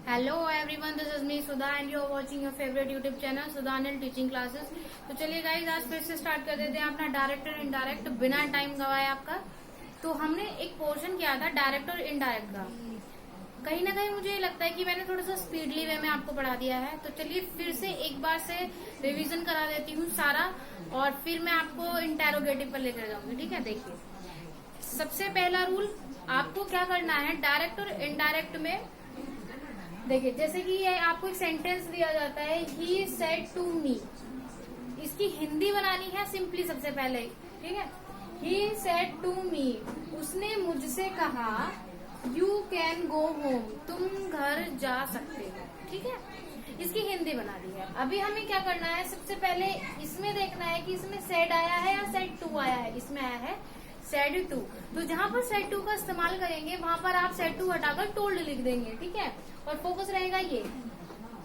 Hello everyone, this is me Sudha and you are watching your favourite YouTube channel Sudha and teaching classes. तो चलिए guys, आज फिर से start कर देते हैं अपना डायरेक्ट और इनडायरेक्ट बिना टाइम गवाए आपका। तो हमने एक पोर्शन किया था डायरेक्ट और इनडायरेक्ट का। कहीं ना कहीं मुझे लगता है कि मैंने थोड़ा सा स्पीडली वे में आपको पढ़ा दिया है। तो चलिए फिर से एक बार से रिवीजन करा देती हूँ सारा, और फिर मैं आपको इंटेरोगेटिव पर लेकर जाऊंगी। ठीक है, देखिए सबसे पहला रूल आपको क्या करना है डायरेक्ट और इनडायरेक्ट में। देखिए जैसे कि ये आपको एक सेंटेंस दिया जाता है, ही सेड टू मी। इसकी हिंदी बनानी है सिंपली सबसे पहले। ठीक है, ही सेड टू मी, उसने मुझसे कहा यू कैन गो होम, तुम घर जा सकते हो। ठीक है, इसकी हिंदी बना दी है। अभी हमें क्या करना है, सबसे पहले इसमें देखना है कि इसमें सेड आया है या सेड टू आया है। इसमें आया है सेड टू, तो जहां पर सेड टू का इस्तेमाल करेंगे वहां पर आप सेड टू हटाकर टोल्ड लिख देंगे। ठीक है, और फोकस रहेगा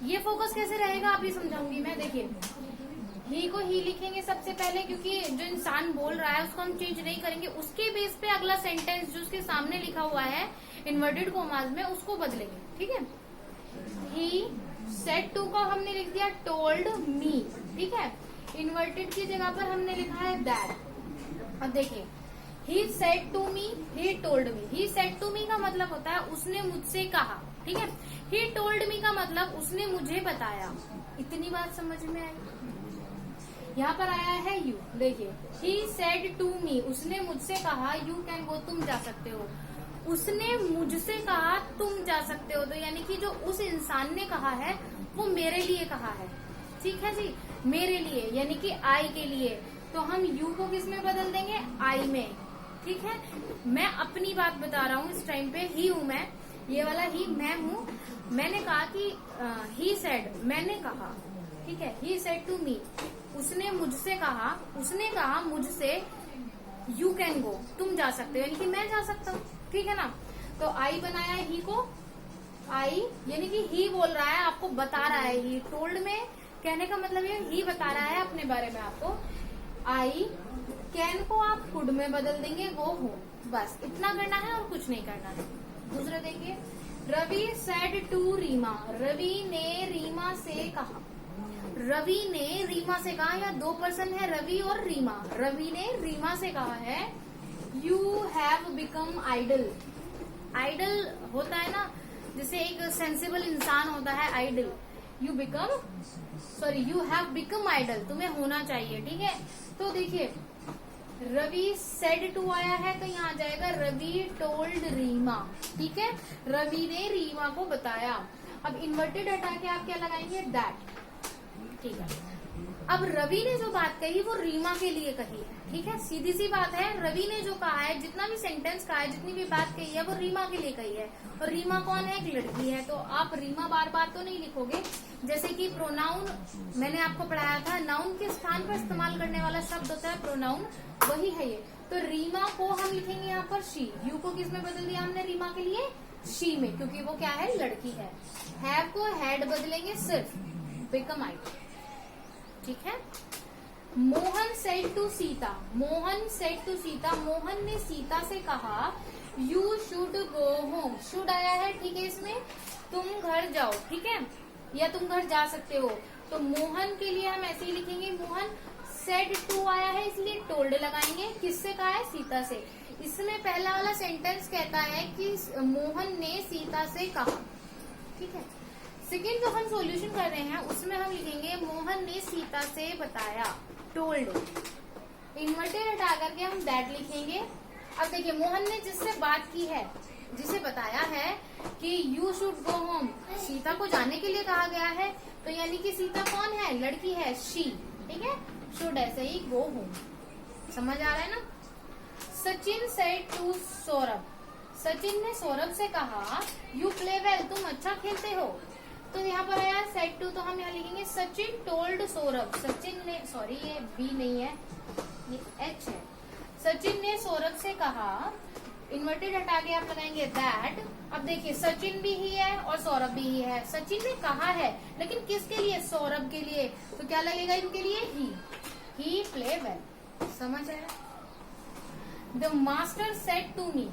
ये फोकस कैसे रहेगा अभी समझाऊंगी मैं। देखिए ही को ही लिखेंगे सबसे पहले, क्योंकि जो इंसान बोल रहा है उसको हम चेंज नहीं करेंगे। उसके बेस पे अगला सेंटेंस जो उसके सामने लिखा हुआ है इन्वर्टेड कॉमास में उसको बदलेंगे। ठीक है, ही सेड टू का हमने लिख दिया टोल्ड मी। ठीक है, इन्वर्टेड की जगह पर हमने लिखा है दैट। अब देखिए he said to me, he told me. He said to me का मतलब होता है उसने मुझसे कहा। ठीक है, ही टोल्ड मी का मतलब उसने मुझे बताया। इतनी बात समझ में आई। यहाँ पर आया है यू। देखिए ही सेड टू मी, उसने मुझसे कहा यू कैन गो, तुम जा सकते हो। उसने मुझसे कहा तुम जा सकते हो, तो यानी कि जो उस इंसान ने कहा है वो मेरे लिए कहा है। ठीक है जी, मेरे लिए यानी कि आई के लिए। तो हम यू को किस में बदल देंगे, आई में। ठीक है, मैं अपनी बात बता रहा हूँ इस टाइम पे, ही हूँ मैं, ये वाला ही मैं हूँ। मैंने कहा कि ही सेड, मैंने कहा। ठीक है, ही सेड टू मी, उसने मुझसे कहा, उसने कहा मुझसे यू कैन गो, तुम जा सकते हो, यानी कि मैं जा सकता हूँ। ठीक है ना, तो आई बनाया है ही को। आई यानी कि ही बोल रहा है, आपको बता रहा है। ही टोल्ड में कहने का मतलब ये ही बता रहा है अपने बारे में आपको। आई कैन को आप कुड में बदल देंगे, गो हो, बस इतना करना है और कुछ नहीं करना है। दूसरा देखिए, रवि सेड टू रीमा, रवि ने रीमा से कहा। रवि ने रीमा से कहा, या दो पर्सन है रवि और रीमा। रवि ने रीमा से कहा है you have become idol. Idol होता है ना, जैसे एक सेंसिबल इंसान होता है idol. You have become idol, तुम्हें होना चाहिए। ठीक है, तो देखिए रवि सेड टू आया है तो यहाँ आ जाएगा रवि टोल्ड रीमा। ठीक है, रवि ने रीमा को बताया। अब इन्वर्टेड हटा के आप क्या लगाएंगे, दैट। ठीक है, अब रवि ने जो बात कही वो रीमा के लिए कही है। ठीक है, सीधी सी बात है, रवि ने जो कहा है, जितना भी सेंटेंस कहा है, जितनी भी बात कही है वो रीमा के लिए कही है। और रीमा कौन है, एक लड़की है। तो आप रीमा बार बार तो नहीं लिखोगे। जैसे कि प्रोनाउन मैंने आपको पढ़ाया था, नाउन के स्थान पर इस्तेमाल करने वाला शब्द होता है प्रोनाउन, वही है ये। तो रीमा को हम लिखेंगे यहाँ पर शी। यू को किस में बदल दिया हमने रीमा के लिए, शी में, क्योंकि वो क्या है, लड़की है। हैव को हैड बदलेंगे सिर्फ, बिकम आई। ठीक है, Mohan said to Sita, Mohan said to Sita, Mohan ने सीता से कहा you should go home. Should आया है, ठीक है, इसमें तुम घर जाओ। ठीक है, या तुम घर जा सकते हो। तो मोहन के लिए हम ऐसे ही लिखेंगे, मोहन सेड टू आया है इसलिए टोल्ड लगाएंगे। किससे कहा है, सीता से। इसमें पहला वाला सेंटेंस कहता है कि मोहन ने सीता से कहा। ठीक है, सेकेंड जो हम सॉल्यूशन कर रहे हैं उसमें हम लिखेंगे मोहन ने सीता से बताया, टोल्ड। इन्वर्टेड हटा करके हम दैट लिखेंगे। अब देखिए मोहन ने जिससे बात की है, जिसे बताया है कि you should go home, Sita को जाने के लिए कहा गया है। तो यानी कि सीता कौन है, लड़की है, शी। ठीक है, शुड ऐसे ही गो होम। समझ आ रहा है ना। सचिन सेड टू सौरभ, सचिन ने सौरभ से कहा यू प्ले वेल, तुम अच्छा खेलते हो। तो यहाँ पर आया सेड टू, तो हम यहाँ लिखेंगे सचिन टोल्ड सौरभ। सचिन ने, सॉरी ये बी नहीं है, ये एच है। सचिन ने सौरभ से कहा, इन्वर्टेड हटा के आप लगाएंगे दैट। अब देखिए सचिन भी ही है और सौरभ भी ही है। सचिन ने कहा है, लेकिन किसके लिए, सौरभ के लिए। तो क्या लगेगा इनके लिए, ही प्ले वेल। समझ आया। The master said to me,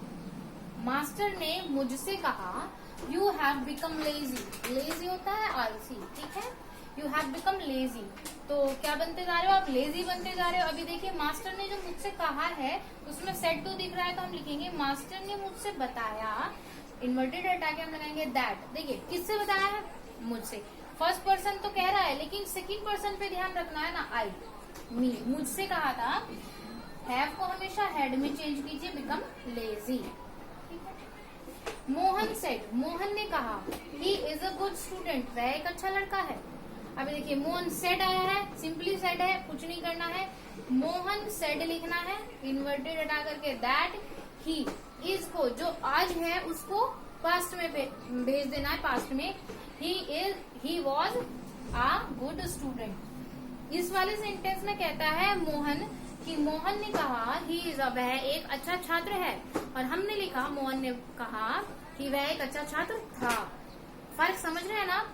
master ने मुझसे कहा you have become lazy. Lazy होता है आलसी, ठीक है। यू हैव बिकम लेजी, तो क्या बनते जा रहे हो आप? लेजी बनते जा रहे हो। अभी देखिए मास्टर ने जो मुझसे कहा है उसमें सेड टू दिख रहा है, तो हम लिखेंगे मास्टर ने मुझसे बताया, इन्वर्टेड हटा के हम लगाएंगे दैट। देखिए किससे बताया है? मुझसे। फर्स्ट पर्सन तो कह रहा है, लेकिन सेकंड पर्सन पे ध्यान रखना है ना, आई, मी, मुझसे कहा था। हैव को हमेशा हेड में चेंज कीजिए, become lazy. Mohan said, Mohan ने कहा, he is a good student, वह एक अच्छा लड़का है। अभी देखिए मोहन सेड आया है, सिंपली सेड है, कुछ नहीं करना है, मोहन सेड लिखना है, इन्वर्टेड हटा करके दैट, ही इज को जो आज है उसको पास्ट में भेज देना है, पास्ट में। He was a good student. इस वाले सेंटेंस में कहता है मोहन कि मोहन ने कहा ही इज वह एक अच्छा छात्र है, और हमने लिखा मोहन ने कहा कि वह एक अच्छा छात्र था। फर्क समझ रहे हैं ना?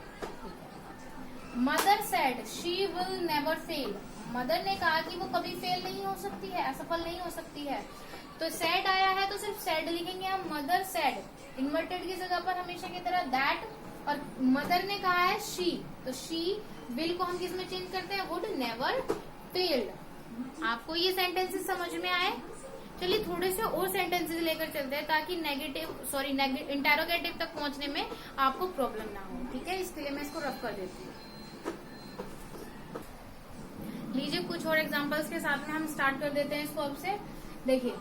Mother said she will never fail, mother ने कहा कि वो कभी फेल नहीं हो सकती है, असफल नहीं हो सकती है। तो सेड आया है तो सिर्फ सेड लिखेंगे हम, मदर सेड, इन्वर्टेड की जगह पर हमेशा की तरह दैट, और मदर ने कहा है शी, तो शी विल को हम किस में चेंज करते हैं? Would never failed. आपको ये सेंटेंसेस समझ में आए? चलिए थोड़े से और सेंटेंसेस लेकर चलते हैं ताकि इंटेरोगेटिव तक पहुंचने में आपको प्रॉब्लम ना हो, ठीक है। इसके लिए मैं इसको रफ कर देती हूँ। लीजिए कुछ और एग्जांपल्स के साथ में हम स्टार्ट कर देते हैं इसको अब से। देखिए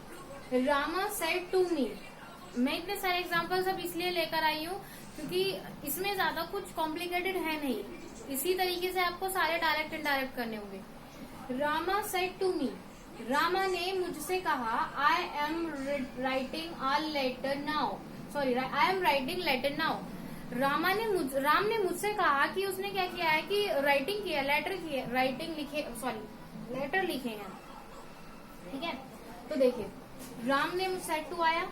रामा सेड टू मी, मैं इतने सारे एग्जांपल्स अब इसलिए लेकर आई हूँ क्योंकि इसमें ज्यादा कुछ कॉम्प्लिकेटेड है नहीं, इसी तरीके से आपको सारे डायरेक्ट इनडायरेक्ट करने होंगे। Rama said to me, Rama ने मुझसे कहा, I am writing a letter now, sorry I am writing letter now. Ram ने मुझसे कहा कि उसने क्या किया है कि राइटिंग किया, लेटर किया, राइटिंग लिखे, सॉरी लेटर लिखे हैं, ठीक है। तो देखिए राम ने सेड टू आया,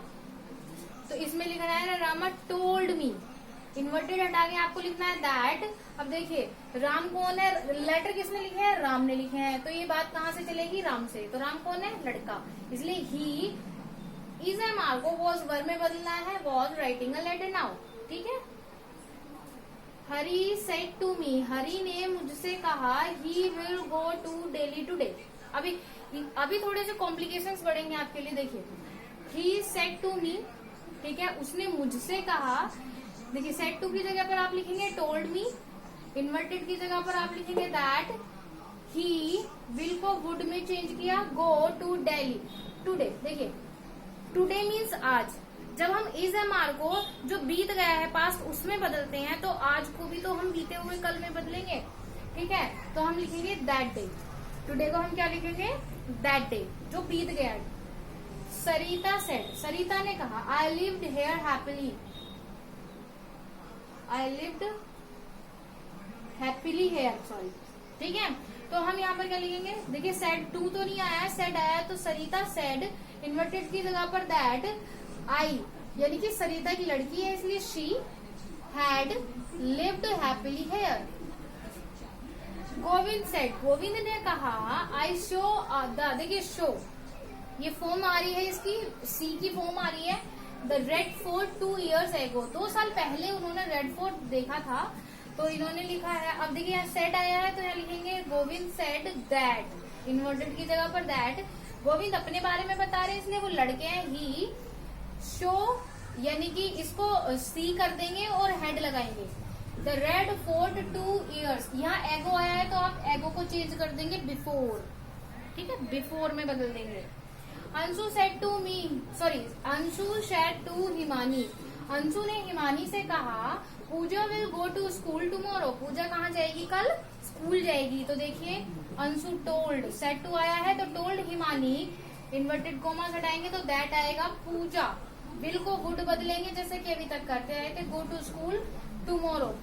तो इसमें लिखना है ना रामा टोल्ड मी, इन्वर्टेड हटा के आपको लिखना है दैट। अब देखिए राम कौन है? लेटर किसने लिखे हैं? राम ने लिखे हैं, तो ये बात कहाँ से चलेगी? राम से। तो राम कौन है? लड़का, इसलिए ही इज एम आर को वॉज वर में बदलना है, was writing a letter now, ठीक है। हरी सेड टू मी, हरी ने मुझसे कहा, he will go to Delhi today. अभी थोड़े से कॉम्प्लिकेशंस बढ़ेंगे आपके लिए। देखिए ही सेड टू मी, ठीक है, उसने मुझसे कहा। देखिए सेड टू की जगह पर आप लिखेंगे टोल्ड मी, इन्वर्टेड की जगह पर आप लिखेंगे दैट। ही विल को वुड में चेंज किया, गो टू डेली टुडे। देखिए टुडे मीन्स आज, जब हम इज एम आर को जो बीत गया है पास्ट उसमें बदलते हैं, तो आज को भी तो हम बीते हुए कल में बदलेंगे, ठीक है। तो हम लिखेंगे दैट डे, टुडे को हम क्या लिखेंगे? दैट डे, जो बीत गया। सरिता सेड, सरिता ने कहा, I lived here happily, I lived happily here, sorry, ठीक है। तो हम यहाँ पर क्या लिखेंगे? देखिए सेड टू तो नहीं आया है, सेड आया है, तो सरिता सेड, इन्वर्टेड की जगह पर दैट, आई यानी कि सरिता की लड़की है इसलिए she had lived happily here. Govind said, Govind ने कहा, आई शो द, देखिए शो ये फॉर्म आ रही है, इसकी सी की फॉर्म आ रही है, द रेड फोर्ट 2 years एगो, 2 साल पहले उन्होंने रेड फोर्ट देखा था, तो इन्होंने लिखा है। अब देखिए यहाँ सेड आया है तो यहाँ लिखेंगे गोविंद सेड दैट, इन्वर्टेड की जगह पर दैट। गोविंद अपने बारे में बता रहे हैं इसलिए वो लड़के हैं, ही शो यानी कि इसको सी कर देंगे और हेड लगाएंगे, द रेड फोर्ट 2 years। यहाँ एगो आया है तो आप एगो को चेंज कर देंगे बिफोर, ठीक है, बिफोर में बदल देंगे। Anshu said to me, sorry Anshu said to Himani, Anshu ने हिमानी से कहा, Pooja will go to school tomorrow, Pooja कहाँ जाएगी? कल स्कूल जाएगी। तो देखिए अंशु टोल्ड, सेड टू आया है तो टोल्ड हिमानी, इन्वर्टेड कोमा हटाएंगे तो दैट आएगा। पूजा विल को वुड बदलेंगे जैसे कि अभी तक करते रहे थे, गो टू स्कूल टुमारो,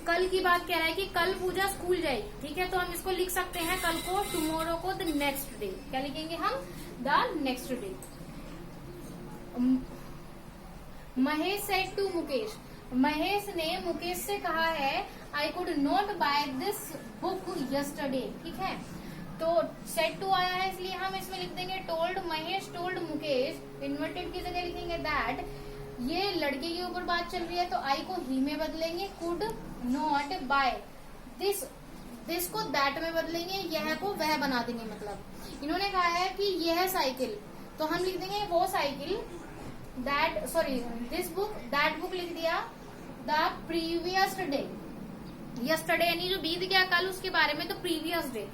कल की बात कह रहा है कि कल पूजा स्कूल जाएगी, ठीक है। तो हम इसको लिख सकते हैं कल को, टुमारो को द नेक्स्ट डे, क्या लिखेंगे हम? The next day. Mahesh said to Mukesh, Mahesh ने मुकेश से कहा है, I could not buy this book yesterday, ठीक है। तो सेड टू आया है इसलिए हम इसमें लिख देंगे told Mahesh told Mukesh, inverted की जगह लिखेंगे दैट ये लड़के के ऊपर बात चल रही है तो आई को ही में बदलेंगे, कुड नॉट बाय, दिस को दैट में बदलेंगे, यह को वह बना देंगे। मतलब इन्होंने कहा है कि यह साइकिल, तो हम लिख देंगे वो cycle, that sorry this book, that book लिख दिया, द प्रीवियस डे, यस्टरडे यानी जो बीत गया कल उसके बारे में, तो प्रीवियस डे।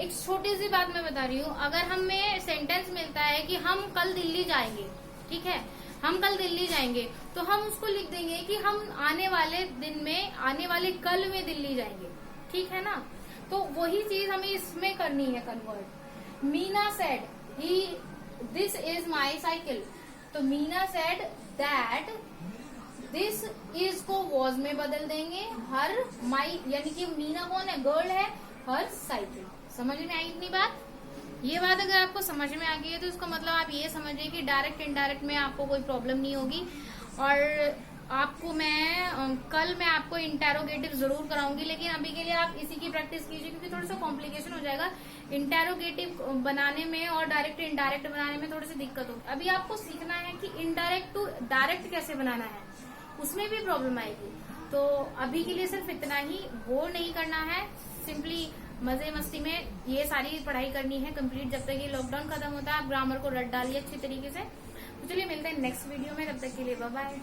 एक छोटी सी बात मैं बता रही हूँ, अगर हमें सेंटेंस मिलता है कि हम कल दिल्ली जाएंगे, ठीक है, हम कल दिल्ली जाएंगे, तो हम उसको लिख देंगे कि हम आने वाले दिन में, आने वाले कल में दिल्ली जाएंगे, ठीक है ना। तो वही चीज हमें इसमें करनी है convert. Meena said he this is my cycle, तो Meena said that this is को वॉज में बदल देंगे, हर माई यानी कि मीना कौन है, गर्ल है, हर साइकिल। समझ में आई इतनी बात? ये बात अगर आपको समझ में आ गई है तो इसका मतलब आप ये समझिए कि डायरेक्ट इनडायरेक्ट में आपको कोई प्रॉब्लम नहीं होगी। और आपको कल मैं आपको इंटेरोगेटिव जरूर कराऊंगी, लेकिन अभी के लिए आप इसी की प्रैक्टिस कीजिए क्योंकि थोड़ा सा कॉम्प्लिकेशन हो जाएगा इंटेरोगेटिव बनाने में और डायरेक्ट इनडायरेक्ट बनाने में थोड़ी सी दिक्कत होगी। अभी आपको सीखना है कि इनडायरेक्ट टू डायरेक्ट कैसे बनाना है, उसमें भी प्रॉब्लम आएगी। तो अभी के लिए सिर्फ इतना ही, वो नहीं करना है, सिंपली मजे मस्ती में ये सारी पढ़ाई करनी है कंप्लीट जब तक ये लॉकडाउन खत्म होता है। आप ग्रामर को रट डालिए अच्छी तरीके से। तो चलिए मिलते हैं नेक्स्ट वीडियो में, तब तक के लिए बाय बाय।